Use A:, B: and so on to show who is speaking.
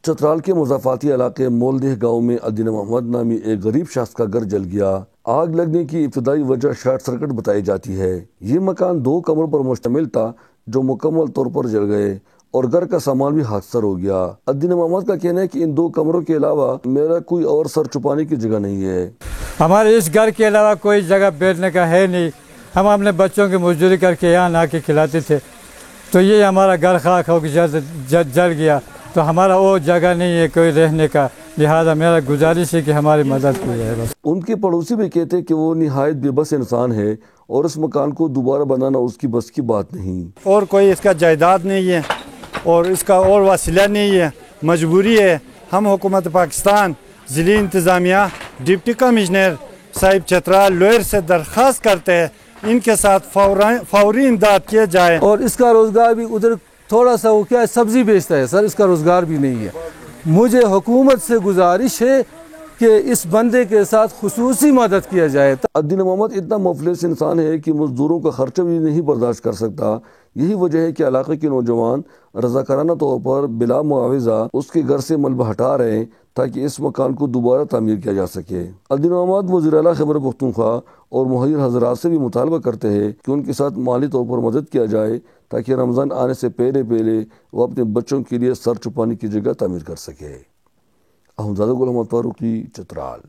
A: چترال کے مضافاتی علاقے مولدہ گاؤں میں الدین محمد نامی ایک غریب شخص کا گھر جل گیا۔ آگ لگنے کی ابتدائی وجہ شارٹ سرکٹ بتائی جاتی ہے۔ یہ مکان 2 کمروں پر مشتمل تھا جو مکمل طور پر جل گئے اور گھر کا سامان بھی حادثر ہو گیا۔ الدین محمد کا کہنا ہے کہ ان 2 کمروں کے علاوہ میرا کوئی اور سر چھپانے کی جگہ نہیں ہے۔
B: ہمارے اس گھر کے علاوہ کوئی جگہ بیٹھنے کا ہے نہیں۔ ہم اپنے بچوں کی مزدوری کر کے یہاں لا کے کھلاتے تھے، تو یہ ہمارا گھر خاک ہو کے جل گیا، تو ہمارا اور جگہ نہیں ہے کوئی رہنے کا، لہذا میرا گزارش ہے کہ ہماری مدد کی جائے بس۔
A: ان کے پڑوسی بھی کہتے ہیں کہ وہ نہایت بے بس انسان ہے اور اس مکان کو دوبارہ بنانا اس کی بس کی بات نہیں۔
C: اور کوئی اس کا جائیداد نہیں ہے اور اس کا اور وسیلہ نہیں ہے، مجبوری ہے۔ ہم حکومت پاکستان، ضلعی انتظامیہ، ڈپٹی کمشنر صاحب چترال لوئر سے درخواست کرتے ہیں ان کے ساتھ فوری امداد کیے جائے۔
D: اور اس کا روزگار بھی ادھر تھوڑا سا وہ کیا ہے، سبزی بیچتا ہے سر، اس کا روزگار بھی نہیں ہے۔ مجھے حکومت سے گزارش ہے کہ اس بندے کے ساتھ خصوصی مدد کیا جائے۔
A: الدین محمد اتنا مفلس انسان ہے کہ مزدوروں کا خرچہ بھی نہیں برداشت کر سکتا۔ یہی وجہ ہے کہ علاقے کے نوجوان رضاکارانہ طور پر بلا معاوضہ اس کے گھر سے ملبہ ہٹا رہے ہیں تاکہ اس مکان کو دوبارہ تعمیر کیا جا سکے۔ الدین محمد وزیر اعلیٰ خیبر پختونخوا اور مہیر حضرات سے بھی مطالبہ کرتے ہیں کہ ان کے ساتھ مالی طور پر مدد کیا جائے تاکہ رمضان آنے سے پہلے وہ اپنے بچوں کے لیے سر چھپانے کی جگہ تعمیر کر سکے۔ احمد زادہ غلام فاروقی، چترال۔